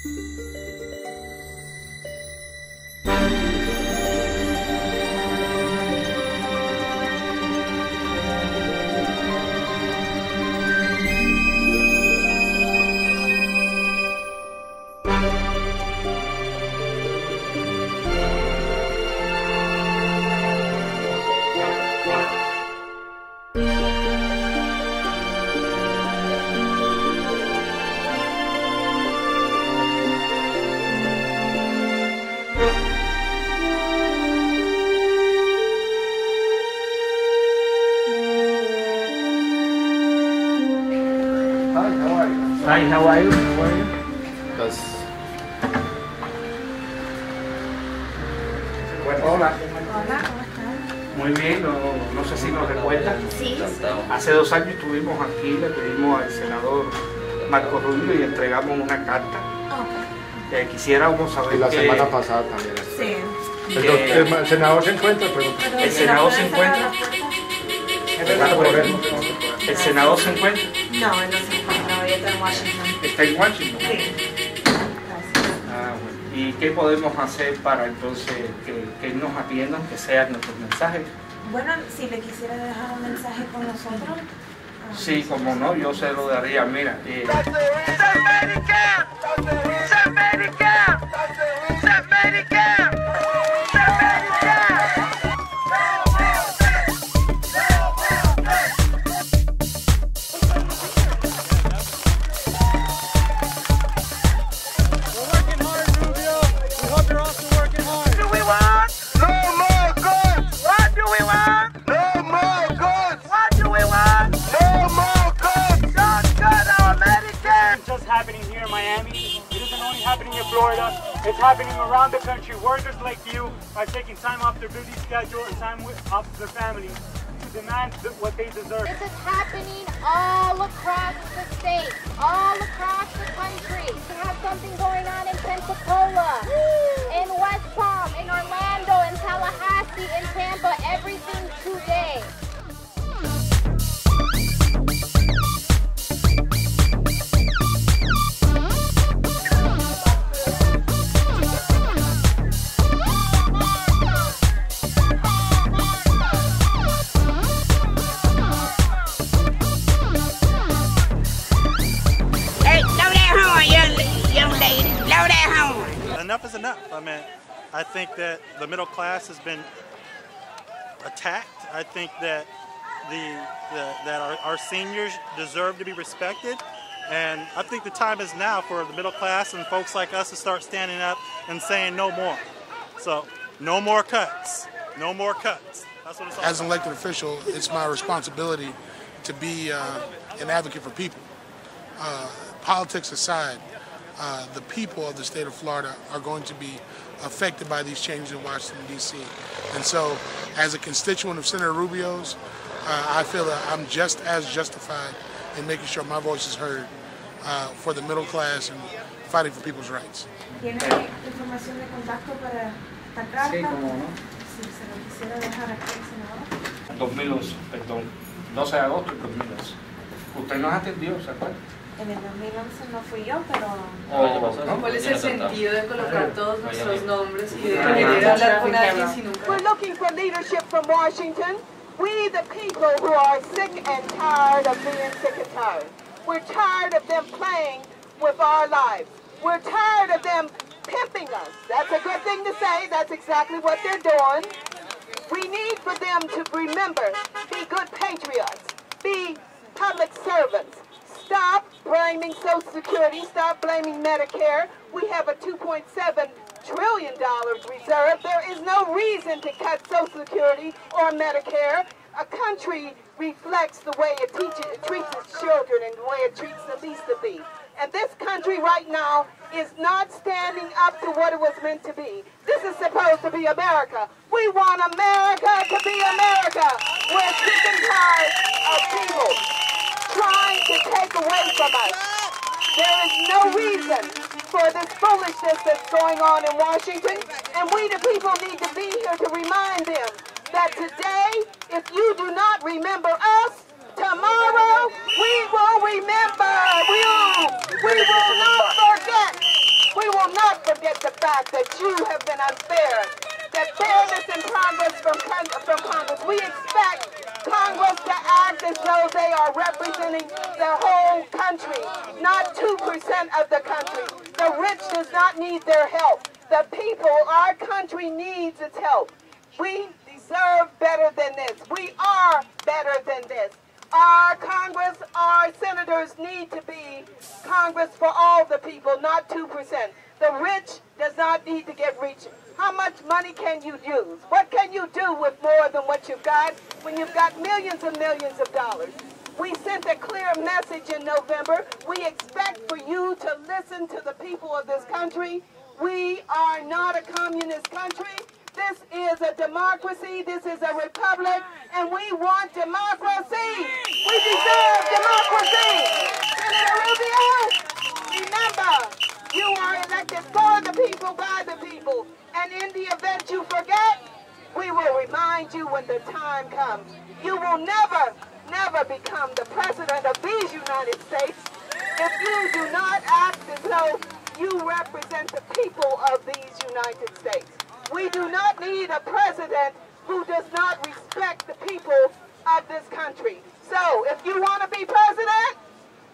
Hi, how are you? How are you? Bueno, hola. Hola, ¿cómo están? Muy bien, no sé si nos recuerdan. Sí. Hace 2 años estuvimos aquí, le pedimos al senador Marco Rubio y entregamos una carta. Okay. Quisiéramos saber Y la que, semana pasada también. Sí. El senador se encuentra, pero... ¿El senador se encuentra? ¿El senador se encuentra? No, él no se encuentra, hoy está en Washington. ¿Está en Washington? Sí. Ah, bueno. ¿Y qué podemos hacer para entonces que nos atiendan, que sean nuestros mensajes? Bueno, si le quisiera dejar un mensaje con nosotros. Sí, como no, yo se lo daría, mira. Happening here in Miami. It isn't only happening in Florida. It's happening around the country. Workers like you are taking time off their busy schedule and time off their families to demand what they deserve. This is happening all across the state, all across the country. We have something going on in Pensacola, in West Palm, in Orlando, in Tallahassee, in Tampa, everything today. Enough is enough. I mean, I think that the middle class has been attacked. I think that our seniors deserve to be respected, and I think the time is now for the middle class and folks like us to start standing up and saying no more. So, no more cuts. No more cuts. That's what it's all about. As an elected official, it's my responsibility to be an advocate for people. Politics aside, the people of the state of Florida are going to be affected by these changes in Washington, D.C. And so, as a constituent of Senator Rubio's, I feel that I'm just as justified in making sure my voice is heard for the middle class and fighting for people's rights. ¿Tiene información de contacto para esta carta? Sí, cómo no. Si se lo quisiera dejar aquí al senador. 2011, perdón, 12 de agosto del 2011. Usted nos atendió, ¿se acuerda? En el 2011 no fui yo, pero... ¿Cuál es el sentido de colocar todos nuestros nombres y de querer hablar con alguien si nunca? We're looking for leadership from Washington. We the people who are sick and tired of being sick and tired. We're tired of them playing with our lives. We're tired of them pimping us. That's a good thing to say. That's exactly what they're doing. We need for them to remember, be good patriots, be public servants. Stop blaming Social Security. Stop blaming Medicare. We have a $2.7 trillion reserve. There is no reason to cut Social Security or Medicare. A country reflects the way it treats its children and the way it treats the least of these. And this country right now is not standing up to what it was meant to be. This is supposed to be America. We want America to be America. We're sick and tired of people trying to take away from us. There is no reason for this foolishness that's going on in Washington, and we the people need to be here to remind them that today, if you do not remember us, tomorrow we will remember you. We will not forget fact that you have been unfair, that fairness and progress from Congress. We expect Congress to act as though they are representing the whole country, not 2% of the country. The rich does not need their help. The people, our country needs its help. We deserve better than this. We are better than this. Our Congress, our senators need to be Congress for all the people, not 2%. The rich does not need to get rich. How much money can you use? What can you do with more than what you've got when you've got millions and millions of dollars? We sent a clear message in November. We expect for you to listen to the people of this country. We are not a communist country. This is a democracy. This is a republic, and we want democracy. We deserve democracy. Senator Rubio, remember, you are elected for the people, by the people. And in the event you forget, we will remind you when the time comes. You will never, never become the president of these United States if you do not act as though you represent the people of these United States. We do not need a president who does not respect the people of this country. So, if you want to be president,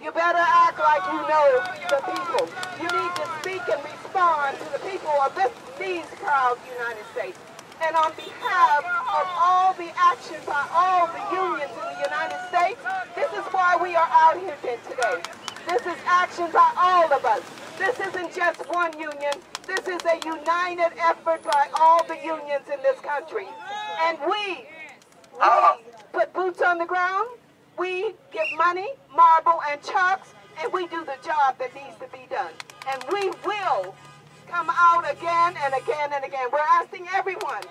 you better act like you know the people. You need to speak and respond to the people of these proud United States. And on behalf of all the action by all the unions in the United States, this is why we are out here today. This is action by all of us. This isn't just one union. This is a united effort by all the unions in this country. And we put boots on the ground, we give money, marble, and chalks, and we do the job that needs to be done. And we will come out again and again and again. We're asking everyone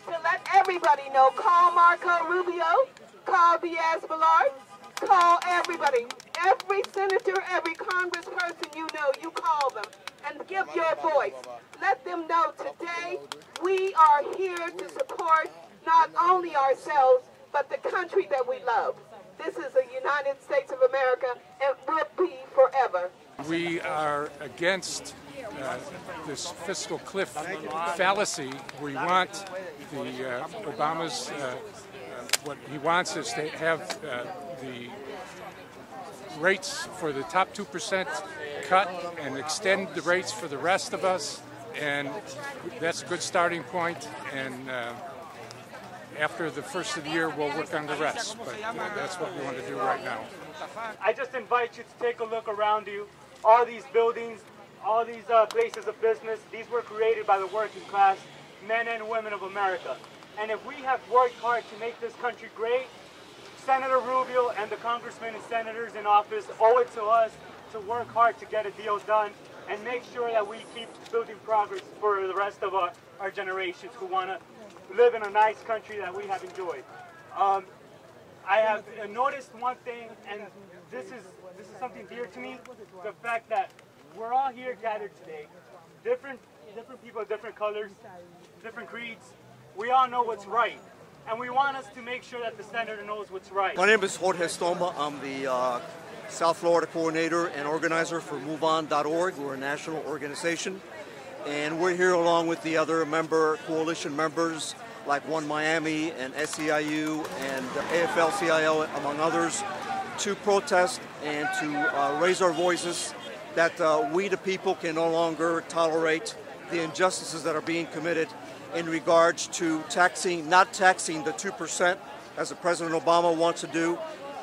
to let everybody know. Call Marco Rubio, call Diaz-Balart, call everybody. Every senator, every congressperson you know, you call them and give your voice. Let them know today we are here to support not only ourselves, but the country that we love. This is the United States of America and will be forever. We are against this fiscal cliff fallacy. We want the Obama's, what he wants is to have the rates for the top 2% cut and extend the rates for the rest of us, and that's a good starting point. And after the first of the year, we'll work on the rest, but that's what we want to do right now. I just invite you to take a look around you. All these buildings, all these places of business, these were created by the working class, men and women of America. And if we have worked hard to make this country great, Senator Rubio and the congressmen and senators in office owe it to us to work hard to get a deal done and make sure that we keep building progress for the rest of our generations who want to live in a nice country that we have enjoyed. I have noticed one thing, and this is something dear to me, the fact that we're all here gathered today, different people, different colors, different creeds. We all know what's right. And we want us to make sure that the senator knows what's right. My name is Jorge Stomba. I'm the South Florida coordinator and organizer for MoveOn.org. We're a national organization. And we're here along with the other coalition members like One Miami and SEIU and AFL-CIO, among others, to protest and to raise our voices that we the people can no longer tolerate the injustices that are being committed in regards to not taxing the 2%, as President Obama wants to do,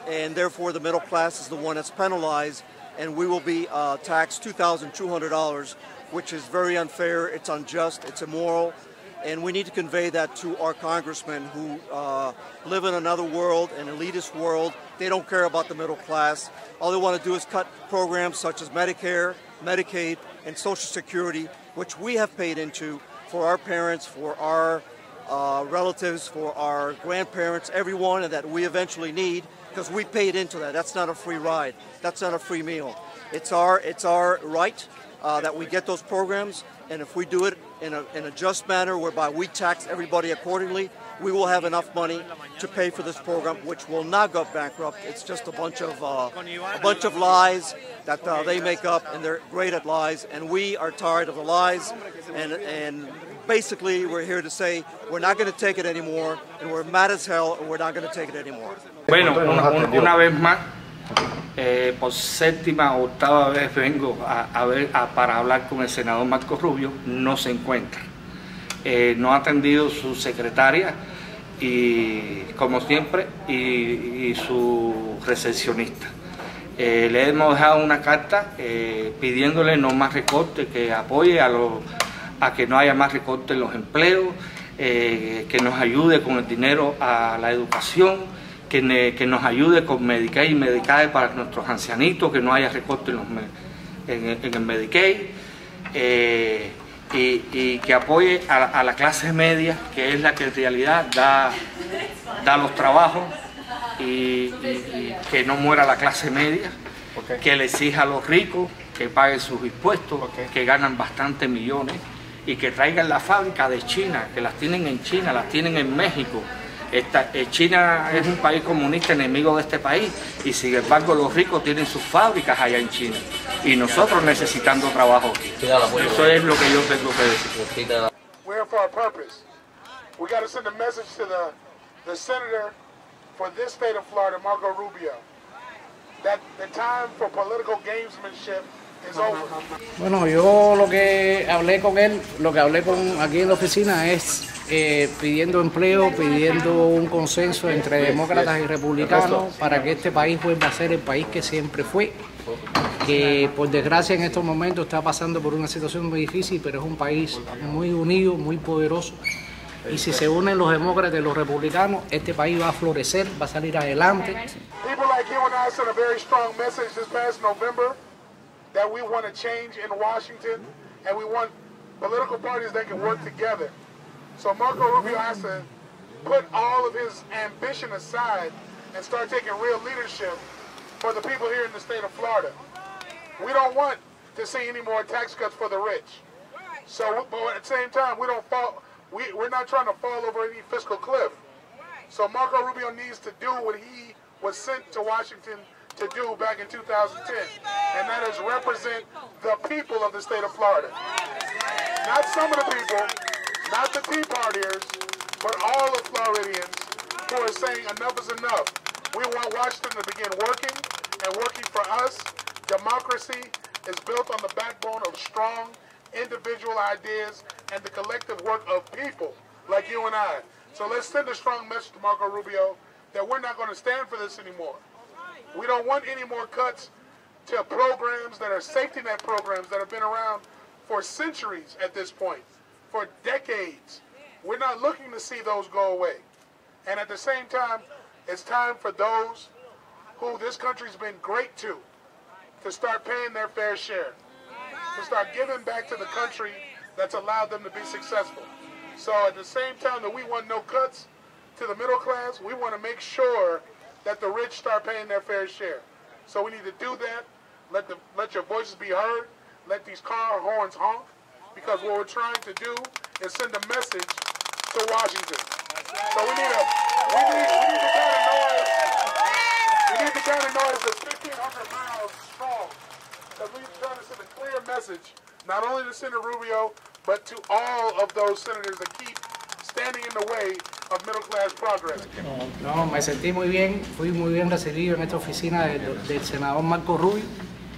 and therefore the middle class is the one that's penalized, and we will be taxed $2,200, which is very unfair, it's unjust, it's immoral, and we need to convey that to our congressmen who live in another world, an elitist world. They don't care about the middle class. All they want to do is cut programs such as Medicare, Medicaid, and Social Security, which we have paid into for our parents, for our relatives, for our grandparents, everyone that we eventually need, because we paid into that. That's not a free ride. That's not a free meal. It's our right that we get those programs, and if we do it in a just manner whereby we tax everybody accordingly, we will have enough money to pay for this program, which will not go bankrupt. It's just a bunch of lies that they make up, and they're great at lies, and we are tired of the lies, and basically we're here to say we're not going to take it anymore, and we're mad as hell, and we're not going to take it anymore. Bueno, una vez más, por séptima o octava vez vengo para hablar con el senador Marco Rubio. No se encuentra. No ha atendido su secretaria, y como siempre, y su recepcionista. Le hemos dejado una carta pidiéndole no más recortes, que apoye a que no haya más recortes en los empleos, que nos ayude con el dinero a la educación, que nos ayude con Medicaid y Medicaid para nuestros ancianitos, que no haya recortes en el Medicaid, y que apoye a la clase media, que es la que en realidad da los trabajos, y que no muera la clase media, que le exija a los ricos que paguen sus impuestos, que ganan bastantes millones, y que traigan la fábrica de China, que las tienen en China, las tienen en México. China es un país comunista enemigo de este país, y sin embargo los ricos tienen sus fábricas allá en China, y nosotros necesitando trabajo aquí. Eso es lo que yo tengo que decir. We're here for a purpose. We got to send a message to the senator for this state of Florida, Marco Rubio, that the time for political gamesmanship is over. Bueno, yo lo que hablé con él, aquí en la oficina es pidiendo empleo, pidiendo un consenso entre demócratas y republicanos para que este país vuelva a ser el país que siempre fue, que por desgracia en estos momentos está pasando por una situación muy difícil, pero es un país muy unido, muy poderoso, y si se unen los demócratas y los republicanos, este país va a florecer, va a salir adelante. People like you and I sent a very strong message this past November that we want a change in Washington, and we want political parties that can work together. So Marco Rubio has to put all of his ambition aside and start taking real leadership for the people here in the state of Florida. We don't want to see any more tax cuts for the rich. So, but at the same time, we're not trying to fall over any fiscal cliff. So Marco Rubio needs to do what he was sent to Washington to do back in 2010, and that is represent the people of the state of Florida. Not some of the people, not the Tea Partiers, but all of Floridians who are saying enough is enough. We want Washington to begin working, and working for us. Democracy is built on the backbone of strong individual ideas and the collective work of people like you and I. So let's send a strong message to Marco Rubio that we're not going to stand for this anymore. We don't want any more cuts to programs that are safety net programs that have been around for centuries at this point, for decades. We're not looking to see those go away. And at the same time, it's time for those who this country's been great to start paying their fair share, to start giving back to the country that's allowed them to be successful. So at the same time that we want no cuts to the middle class, we want to make sure that the rich start paying their fair share. So we need to do that. Let your voices be heard. Let these car horns honk. Because what we're trying to do is send a message to Washington. So we need the kind of noise that's 1,500 miles strong. Because we're trying to send a clear message, not only to Senator Rubio, but to all of those senators that keep standing in the way of middle class progress. No, me sentí muy bien, fui muy bien recibido en esta oficina del senador Marco Rubio,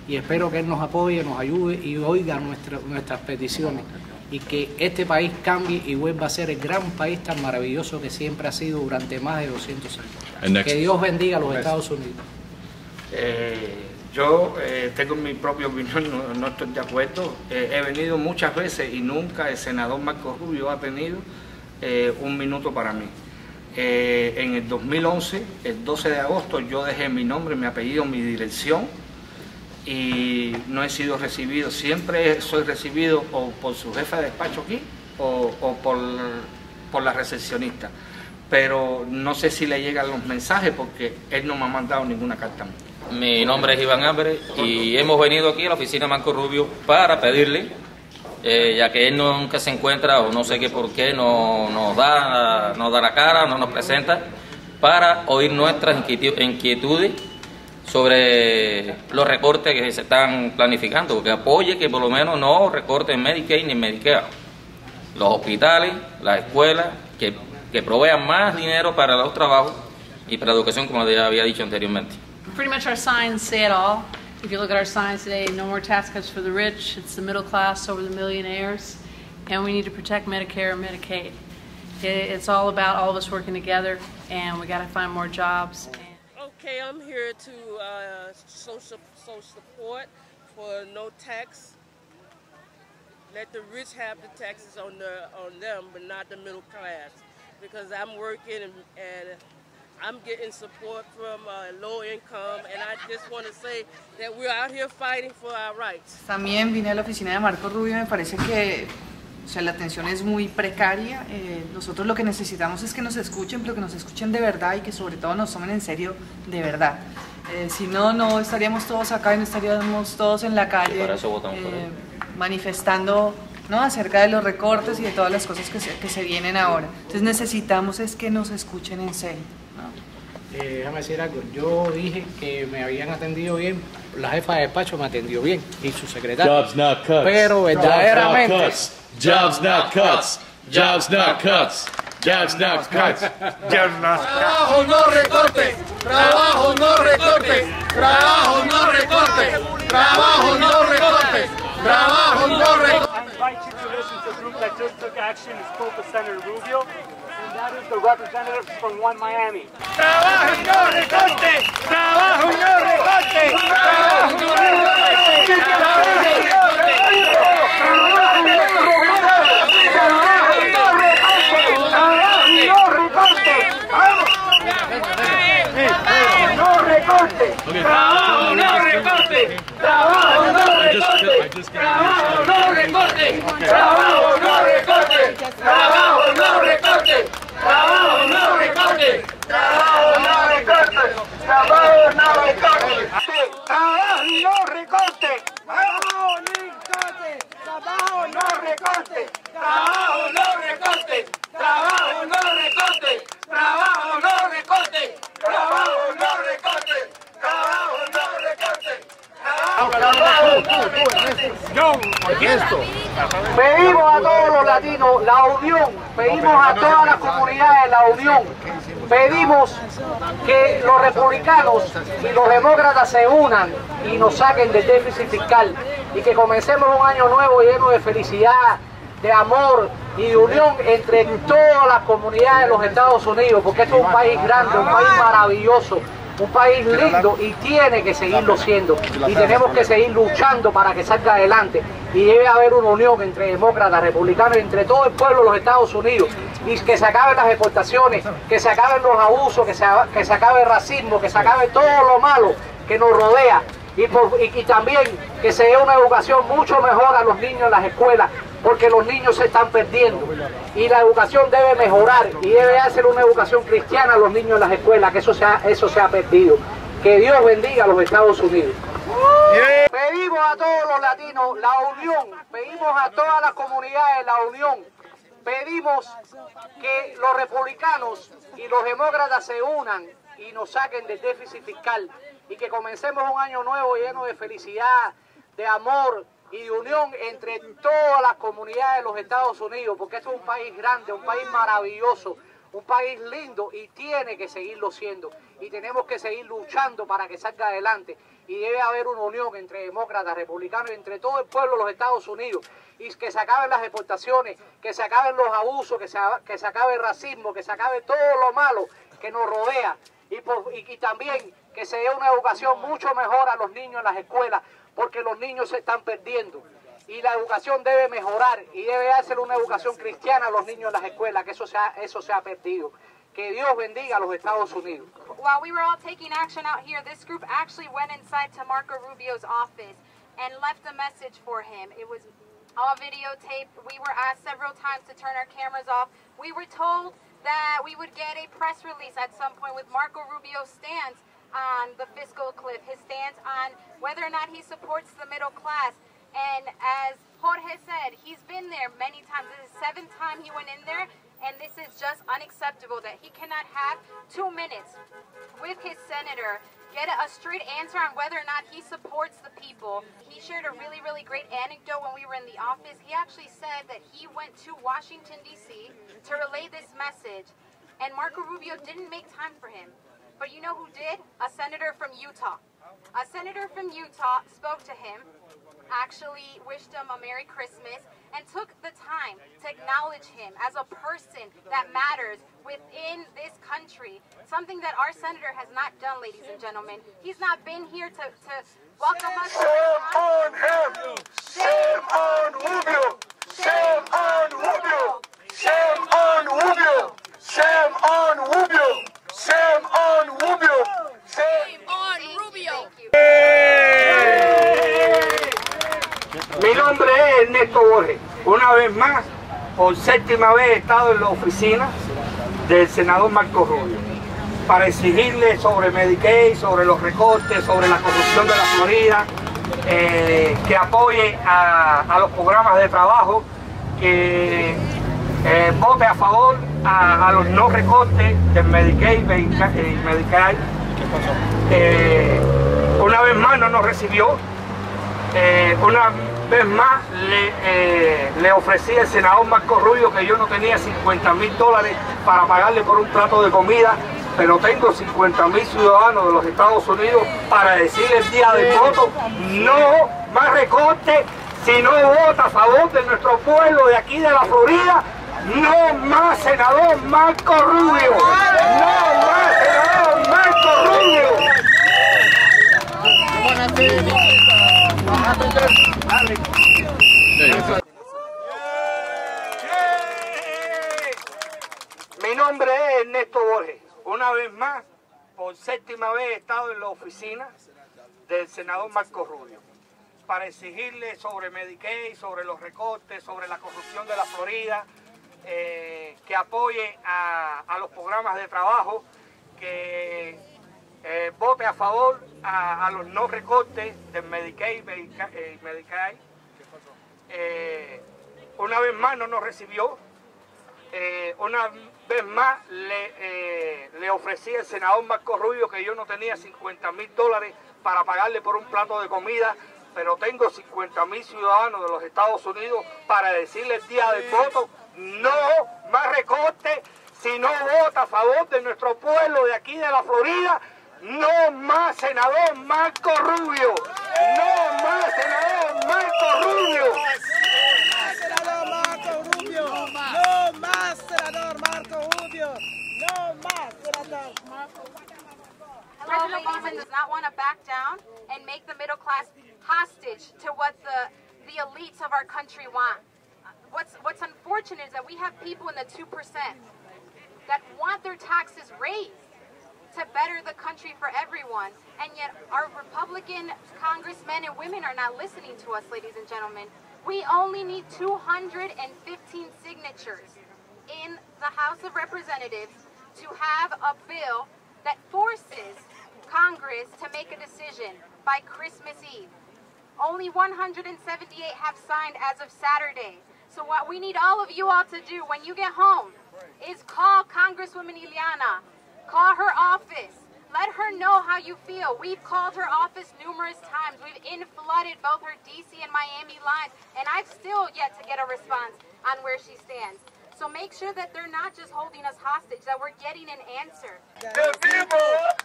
y espero que él nos apoye, nos ayude y oiga nuestras peticiones, y que este país cambie y vuelva a ser el gran país tan maravilloso que siempre ha sido durante más de 200 años. Que Dios bendiga a los Estados Unidos. Yo tengo mi propia opinión, no estoy de acuerdo. He venido muchas veces y nunca el senador Marco Rubio ha tenido un minuto para mí. En el 2011, el 12 de agosto, yo dejé mi nombre, mi apellido, mi dirección, y no he sido recibido. Siempre soy recibido o por su jefe de despacho aquí o por la recepcionista, pero no sé si le llegan los mensajes porque él no me ha mandado ninguna carta. Mi nombre es Iván Ámbre y hemos venido aquí a la oficina de Marco Rubio para pedirle, ya que él nunca se encuentra o no sé qué por qué no nos da la cara, no nos presenta, para oír nuestras inquietudes sobre los recortes que se están planificando, que apoye que por lo menos no recorten Medicaid ni Medicare, los hospitales, las escuelas, que provean más dinero para los trabajos y para la educación, como ya había dicho anteriormente. Pretty much our signs say it all. If you look at our signs today, no more tax cuts for the rich, it's the middle class over the millionaires, and we need to protect Medicare and Medicaid. It's all about all of us working together, and we got to find more jobs. Okay, I'm here to show support for no tax. Let the rich have the taxes on them, but not the middle class. Because I'm working and I'm getting support from low income, and I just want to say that we're out here fighting for our rights. También vine a la oficina de Marco Rubio, me parece que la atención es muy precaria. Nosotros lo que necesitamos es que nos escuchen, pero que nos escuchen de verdad y que sobre todo nos tomen en serio de verdad. Si no, no estaríamos todos acá y no estaríamos todos en la calle manifestando, ¿no?, acerca de los recortes y de todas las cosas que se vienen ahora. Entonces necesitamos es que nos escuchen en serio, ¿no? Déjame decir algo, yo dije que me habían atendido bien, la jefa de despacho me atendió bien y su secretario. Jobs not cuts. Pero verdaderamente. Jobs not cuts. Jobs not cuts. Jobs not cuts. Jobs not cuts. Trabajo no recortes. Trabajo no recortes. Trabajo no recortes. Trabajo no recortes. Trabajo no recortes. I invite you to listen to a group that just took action and spoke with Senator Rubio, and that is the representatives from One Miami. Trabajo no recortes. Trabajo no recortes. Trabajo no Pedimos a todos los latinos la unión, pedimos a todas las comunidades la unión, pedimos que los republicanos y los demócratas se unan y nos saquen del déficit fiscal y que comencemos un año nuevo lleno de felicidad, de amor y de unión entre todas las comunidades de los Estados Unidos, porque esto es un país grande, un país maravilloso, un país lindo y tiene que seguirlo siendo y tenemos que seguir luchando para que salga adelante y debe haber una unión entre demócratas, republicanos y entre todo el pueblo de los Estados Unidos y que se acaben las exportaciones, que se acaben los abusos, que se acabe el racismo, que se acabe todo lo malo que nos rodea y también que se dé una educación mucho mejor a los niños en las escuelas, porque los niños se están perdiendo y la educación debe mejorar y debe hacer una educación cristiana a los niños en las escuelas, que eso se ha perdido. Que Dios bendiga a los Estados Unidos. Pedimos a todos los latinos la unión, pedimos a todas las comunidades la unión, pedimos que los republicanos y los demócratas se unan y nos saquen del déficit fiscal y que comencemos un año nuevo lleno de felicidad, de amor y de unión entre todas las comunidades de los Estados Unidos, porque esto es un país grande, un país maravilloso, un país lindo y tiene que seguirlo siendo y tenemos que seguir luchando para que salga adelante y debe haber una unión entre demócratas, republicanos y entre todo el pueblo de los Estados Unidos y que se acaben las exportaciones, que se acaben los abusos, que se acabe el racismo, que se acabe todo lo malo que nos rodea y también que se dé una educación mucho mejor a los niños en las escuelas, porque los niños se están perdiendo y la educación debe mejorar y debe hacer una educación cristiana a los niños en las escuelas, que eso se ha perdido. Que Dios bendiga a los Estados Unidos. While we were all taking action out here, this group actually went inside to Marco Rubio's office and left a message for him. It was all videotaped. We were asked several times to turn our cameras off. We were told that we would get a press release at some point with Marco Rubio's stance on the fiscal cliff, his stance on whether or not he supports the middle class. And as Jorge said, he's been there many times. This is the 7th time he went in there, and this is just unacceptable that he cannot have 2 minutes with his senator, get a straight answer on whether or not he supports the people. He shared a really, really great anecdote when we were in the office. He actually said that he went to Washington, D.C. to relay this message, and Marco Rubio didn't make time for him. But you know who did? A senator from Utah. A senator from Utah spoke to him, actually wished him a Merry Christmas, and took the time to acknowledge him as a person that matters within this country. Something that our senator has not done, ladies and gentlemen. He's not been here to welcome us. Shame on him! Shame on Rubio! Shame on Rubio! Shame on Rubio! Shame on Rubio! Shame on Rubio! Shame on Rubio! Mi nombre es Ernesto Borges. Una vez más, por 7ª vez he estado en la oficina del senador Marco Rubio para exigirle sobre Medicaid, sobre los recortes, sobre la corrupción de la Florida, que apoye a los programas de trabajo, que vote a favor a los no recortes del Medicaid y Medicaid. Una vez más no nos recibió. Una vez más le ofrecí al senador Marco Rubio que yo no tenía $50,000 para pagarle por un plato de comida, pero tengo 50,000 ciudadanos de los Estados Unidos para decirle el día del voto: no más recortes. Si no vota a favor de nuestro pueblo de aquí de la Florida, no más senador Marco Rubio. No más senador Marco Rubio. Mi nombre es Ernesto Borges. Una vez más, por 7ª vez he estado en la oficina del senador Marco Rubio para exigirle sobre Medicaid, sobre los recortes, sobre la corrupción de la Florida, que apoye a los programas de trabajo, que vote a favor a los no recortes del Medicaid y Medicaid. Una vez más no nos recibió. Una vez más le ofrecí al senador Marco Rubio que yo no tenía $50,000 para pagarle por un plato de comida, pero tengo 50,000 ciudadanos de los Estados Unidos para decirle el día del voto: no más recortes. Si no vota a favor de nuestro pueblo de aquí de la Florida, no más senador Marco Rubio. No más senador Marco Rubio. Senador Marco Rubio. No más senador Marco Rubio. No más senador Marco Rubio. President Obama does not want to back down and make the middle class hostage to what the elites of our country want. What's unfortunate is that we have people in the 2% that want their taxes raised to better the country for everyone, and yet our Republican congressmen and women are not listening to us, ladies and gentlemen. We only need 215 signatures in the House of Representatives to have a bill that forces Congress to make a decision by Christmas Eve. Only 178 have signed as of Saturday. So what we need all of you all to do when you get home is call Congresswoman Ileana, call her office, let her know how you feel. We've called her office numerous times. We've flooded both her DC and Miami lines, and I've still yet to get a response on where she stands. So make sure that they're not just holding us hostage, that we're getting an answer. The people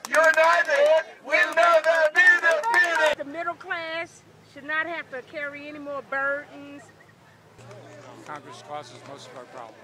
united will never be defeated. The middle class should not have to carry any more burdens. Congress causes most of our problems.